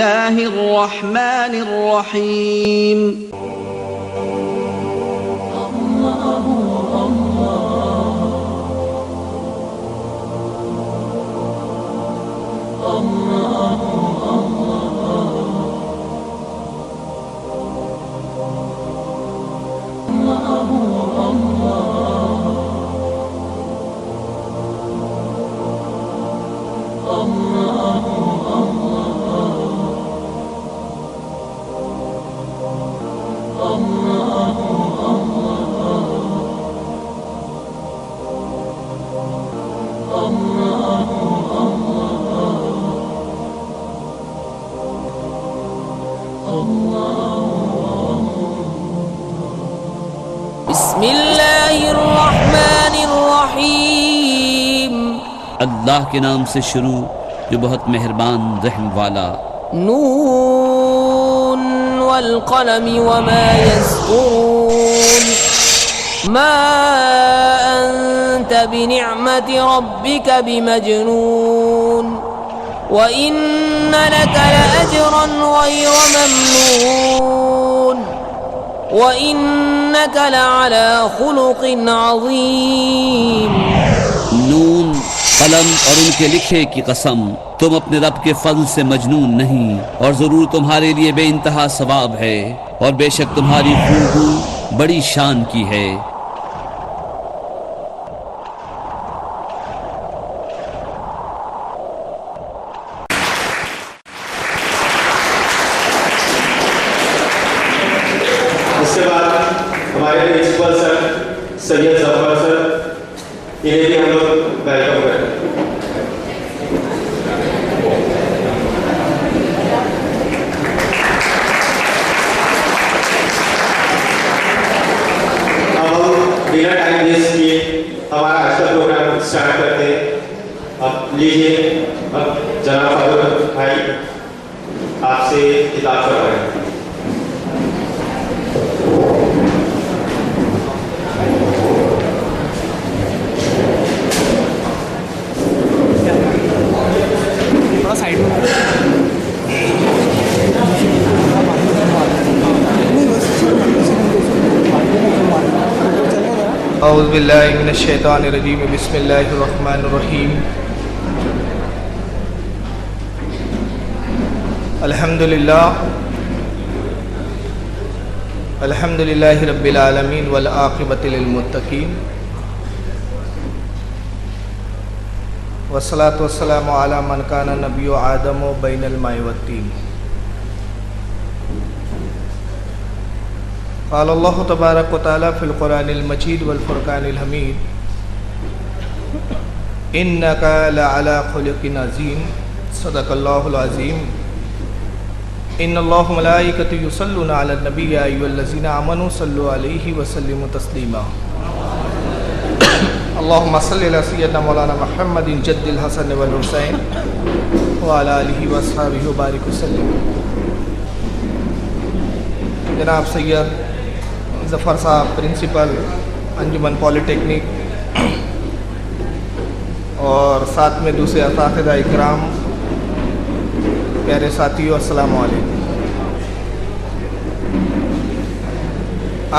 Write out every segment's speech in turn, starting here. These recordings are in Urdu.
الله الرحمن الرحيم بسم اللہ الرحمن الرحیم، اللہ کے نام سے شروع جو بہت مہربان رحم والا۔ نون والقلم وما يسطرون، ما انت بنعمت ربك بمجنون، وإن لك لأجرا غير ممنون، وَإِنَّكَ لَعَلَى خُلُقٍ عَظِيمٍ۔ نون، قلم اور ان کے لکھے کی قسم، تم اپنے رب کے فضل سے مجنون نہیں، اور ضرور تمہارے لیے بے انتہا ثواب ہے، اور بے شک تمہاری خوبی بڑی شان کی ہے۔ اس کے بعد ہمارے پرنسپل سر سید ظفر سر، انہیں بھی ہم لوگ ویلکم کریں۔ اب ہم بنا ٹائم ویسٹ کیے ہمارا آج کا پروگرام اسٹارٹ کرتے ہیں۔ اب لیجیے، اب جناب فاروق بھائی آپ سے خطاب کروائیں۔ اعوذ باللہ من الشیطان الرجیم، بسم اللہ الرحمن الرحیم۔ الحمد للہ رب العالمین والعاقبۃ للمتقین، والصلاة والسلام علی من کان نبی آدم بین الماء والطین۔ قال اللہ تبارک و تعالی فی القرآن المجید والفرقان الحمید، انک لعلی خلق عظیم، صدق اللہ العظیم۔ ان اللہ ملائکۃ یصلون علی النبی یا ایھا الذین آمنوا صلوا علیہ وسلموا تسلیما۔ اللہم صلی علی سیدنا مولانا محمد جد الحسن والحسین وعلی آلہ واصحابہ وبارک وسلم۔ جناب سید ظفر صاحب، پرنسپل انجمن پولی ٹیکنک، اور ساتھ میں دوسرے اساتذہ اکرام، پیارے ساتھیو، السلام علیکم۔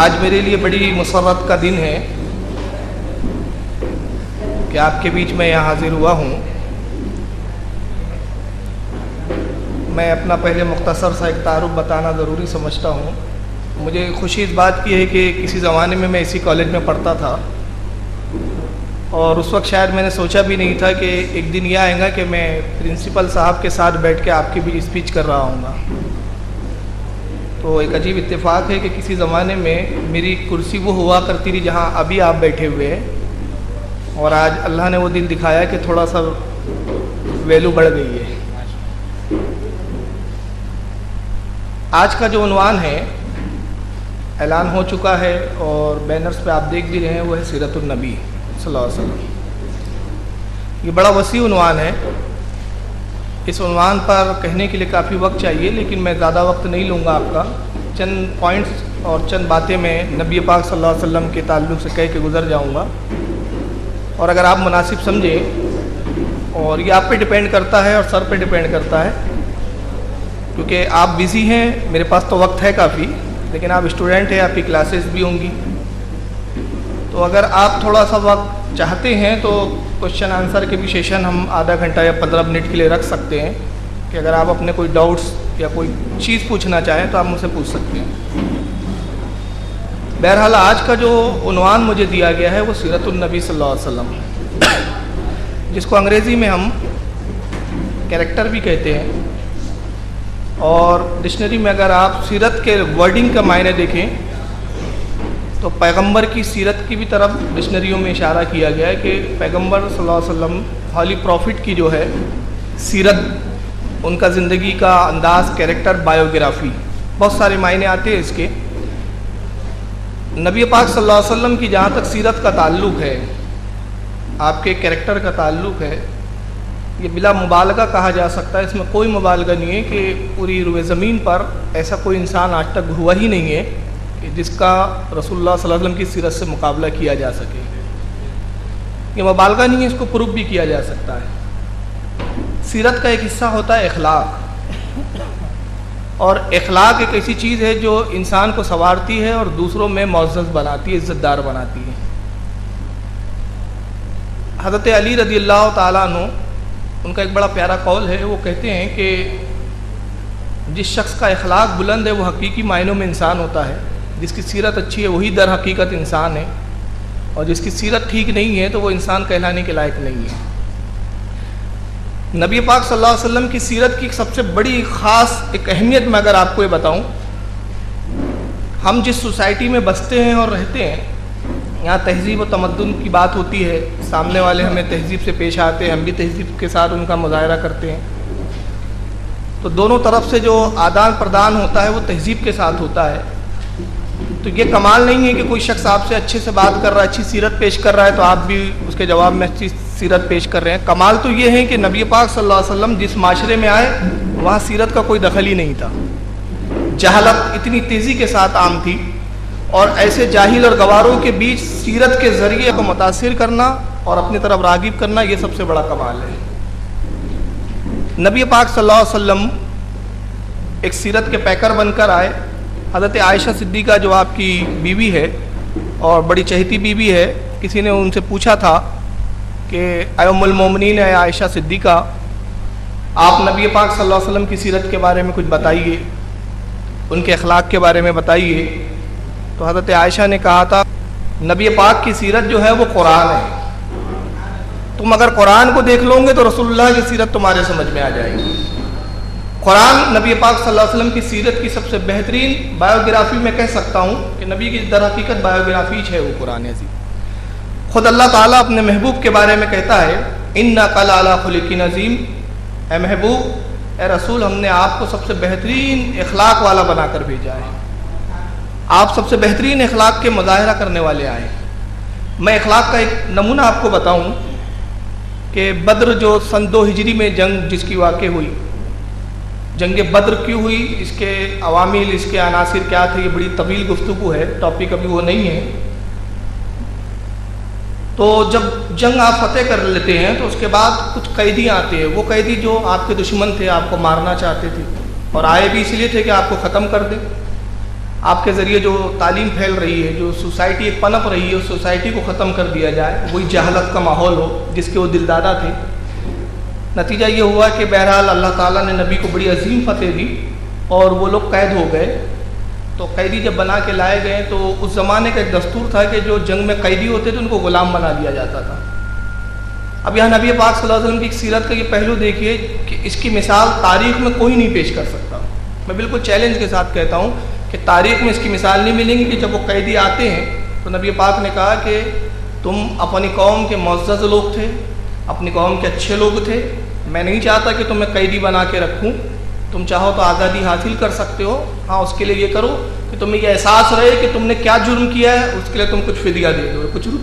آج میرے لیے بڑی مسرت کا دن ہے کہ آپ کے بیچ میں یہاں حاضر ہوا ہوں۔ میں اپنا پہلے مختصر سا ایک تعارف بتانا ضروری سمجھتا ہوں۔ مجھے خوشی اس بات کی ہے کہ کسی زمانے میں میں اسی کالج میں پڑھتا تھا، اور اس وقت شاید میں نے سوچا بھی نہیں تھا کہ ایک دن یہ آئے گا کہ میں پرنسپل صاحب کے ساتھ بیٹھ کے آپ کی بھی اسپیچ کر رہا ہوں گا۔ تو ایک عجیب اتفاق ہے کہ کسی زمانے میں میری کرسی وہ ہوا کرتی تھی جہاں ابھی آپ بیٹھے ہوئے ہیں، اور آج اللہ نے وہ دن دکھایا کہ تھوڑا سا ویلو بڑھ گئی ہے۔ آج کا جو عنوان ہے اعلان ہو چکا ہے، اور بینرز پہ آپ دیکھ بھی رہے ہیں، وہ ہے سیرت النبی صلی اللہ علیہ وسلم۔ یہ بڑا وسیع عنوان ہے، اس عنوان پر کہنے کے لیے کافی وقت چاہیے، لیکن میں زیادہ وقت نہیں لوں گا آپ کا۔ چند پوائنٹس اور چند باتیں میں نبی پاک صلی اللہ علیہ وسلم کے تعلق سے کہہ کے گزر جاؤں گا، اور اگر آپ مناسب سمجھیں، اور یہ آپ پہ ڈیپینڈ کرتا ہے اور سر پہ ڈیپینڈ کرتا ہے کیونکہ آپ بزی ہیں، میرے پاس تو وقت ہے کافی، لیکن آپ اسٹوڈنٹ ہیں، آپ کی کلاسز بھی ہوں گی، تو اگر آپ تھوڑا سا وقت چاہتے ہیں تو کوشچن آنسر کے بھی سیشن ہم آدھا گھنٹہ یا 15 منٹ کے لیے رکھ سکتے ہیں، کہ اگر آپ اپنے کوئی ڈاؤٹس یا کوئی چیز پوچھنا چاہیں تو آپ مجھ سے پوچھ سکتے ہیں۔ بہرحال آج کا جو عنوان مجھے دیا گیا ہے وہ سیرت النبی صلی اللہ علیہ وسلم، جس کو انگریزی میں ہم کیریکٹر بھی کہتے ہیں، اور ڈکشنری میں اگر آپ سیرت کے ورڈنگ کا معنی دیکھیں تو پیغمبر کی سیرت کی بھی طرف ڈکشنریوں میں اشارہ کیا گیا ہے کہ پیغمبر صلی اللہ علیہ وسلم ہولی پروفٹ کی جو ہے سیرت، ان کا زندگی کا انداز، کیریکٹر، بایوگرافی، بہت سارے معنی آتے ہیں اس کے۔ نبی پاک صلی اللہ علیہ وسلم کی جہاں تک سیرت کا تعلق ہے، آپ کے کیریکٹر کا تعلق ہے، یہ بلا مبالغہ کہا جا سکتا ہے، اس میں کوئی مبالغہ نہیں ہے کہ پوری روئے زمین پر ایسا کوئی انسان آج تک ہوا ہی نہیں ہے کہ جس کا رسول اللہ صلی اللہ علیہ وسلم کی سیرت سے مقابلہ کیا جا سکے۔ یہ مبالغہ نہیں ہے، اس کو پروف بھی کیا جا سکتا ہے۔ سیرت کا ایک حصہ ہوتا ہے اخلاق، اور اخلاق ایک ایسی چیز ہے جو انسان کو سنوارتی ہے اور دوسروں میں معزز بناتی ہے، عزت دار بناتی ہے۔ حضرت علی رضی اللہ تعالیٰ عنہ، ان کا ایک بڑا پیارا قول ہے، وہ کہتے ہیں کہ جس شخص کا اخلاق بلند ہے وہ حقیقی معنوں میں انسان ہوتا ہے، جس کی سیرت اچھی ہے وہی در حقیقت انسان ہے، اور جس کی سیرت ٹھیک نہیں ہے تو وہ انسان کہلانے کے لائق نہیں ہے۔ نبی پاک صلی اللہ علیہ وسلم کی سیرت کی سب سے بڑی خاص ایک اہمیت میں اگر آپ کو یہ بتاؤں، ہم جس سوسائٹی میں بستے ہیں اور رہتے ہیں، یہاں تہذیب و تمدن کی بات ہوتی ہے، سامنے والے ہمیں تہذیب سے پیش آتے ہیں، ہم بھی تہذیب کے ساتھ ان کا مظاہرہ کرتے ہیں، تو دونوں طرف سے جو آدان پردان ہوتا ہے وہ تہذیب کے ساتھ ہوتا ہے۔ تو یہ کمال نہیں ہے کہ کوئی شخص آپ سے اچھے سے بات کر رہا ہے، اچھی سیرت پیش کر رہا ہے تو آپ بھی اس کے جواب میں اچھی سیرت پیش کر رہے ہیں۔ کمال تو یہ ہے کہ نبی پاک صلی اللہ علیہ وسلم جس معاشرے میں آئے وہاں سیرت کا کوئی دخل ہی نہیں تھا، جہالت اتنی تیزی کے ساتھ عام تھی، اور ایسے جاہل اور گواروں کے بیچ سیرت کے ذریعے کو متاثر کرنا اور اپنی طرف راغب کرنا، یہ سب سے بڑا کمال ہے۔ نبی پاک صلی اللہ علیہ وسلم ایک سیرت کے پیکر بن کر آئے۔ حضرت عائشہ صدیقہ جو آپ کی بیوی ہے اور بڑی چہیتی بیوی ہے، کسی نے ان سے پوچھا تھا کہ اے ام المومنین، اے عائشہ صدیقہ، آپ نبی پاک صلی اللہ علیہ وسلم کی سیرت کے بارے میں کچھ بتائیے، ان کے اخلاق کے بارے میں بتائیے۔ تو حضرت عائشہ نے کہا تھا نبی پاک کی سیرت جو ہے وہ قرآن ہے، تم اگر قرآن کو دیکھ لو گے تو رسول اللہ کی سیرت تمہارے سمجھ میں آ جائے گی۔ قرآن نبی پاک صلی اللہ علیہ وسلم کی سیرت کی سب سے بہترین بایوگرافی میں کہہ سکتا ہوں کہ نبی کی در حقیقت بایوگرافی ہے وہ قرآن عظیم۔ خود اللہ تعالیٰ اپنے محبوب کے بارے میں کہتا ہے اِنَّکَ لَعَلَىٰ خُلُقٍ عَظِيمٍ، اے محبوب، اے رسول، ہم نے آپ کو سب سے بہترین اخلاق والا بنا کر بھیجا ہے، آپ سب سے بہترین اخلاق کے مظاہرہ کرنے والے آئے۔ میں اخلاق کا ایک نمونہ آپ کو بتاؤں کہ بدر جو سن 2 ہجری میں جنگ جس کی واقع ہوئی، جنگ بدر کیوں ہوئی، اس کے عوامل، اس کے عناصر کیا تھے، یہ بڑی طویل گفتگو ہے، ٹاپک ابھی وہ نہیں ہے۔ تو جب جنگ آپ فتح کر لیتے ہیں تو اس کے بعد کچھ قیدی آتے ہیں، وہ قیدی جو آپ کے دشمن تھے، آپ کو مارنا چاہتے تھے، اور آئے بھی اس لیے تھے کہ آپ کو ختم کر دیں۔ آپ کے ذریعے جو تعلیم پھیل رہی ہے، جو سوسائٹی ایک پنپ رہی ہے، اس سوسائٹی کو ختم کر دیا جائے، وہی جہالت کا ماحول ہو جس کے وہ دلدادہ تھے۔ نتیجہ یہ ہوا کہ بہرحال اللہ تعالیٰ نے نبی کو بڑی عظیم فتح دی اور وہ لوگ قید ہو گئے۔ تو قیدی جب بنا کے لائے گئے تو اس زمانے کا ایک دستور تھا کہ جو جنگ میں قیدی ہوتے تھے ان کو غلام بنا دیا جاتا تھا۔ اب یہاں نبی پاک صلی اللہ علیہ وسلم کی سیرت کا یہ پہلو دیکھیے کہ اس کی مثال تاریخ میں کوئی نہیں پیش کر سکتا۔ میں بالکل چیلنج کے ساتھ کہتا ہوں کہ تاریخ میں اس کی مثال نہیں ملیں گی کہ جب وہ قیدی آتے ہیں تو نبی پاک نے کہا کہ تم اپنی قوم کے معزز لوگ تھے، اپنی قوم کے اچھے لوگ تھے، میں نہیں چاہتا کہ تمہیں قیدی بنا کے رکھوں، تم چاہو تو آزادی حاصل کر سکتے ہو، ہاں اس کے لیے یہ کرو کہ تمہیں یہ احساس رہے کہ تم نے کیا جرم کیا ہے، اس کے لیے تم کچھ فدیہ دے دو، کچھ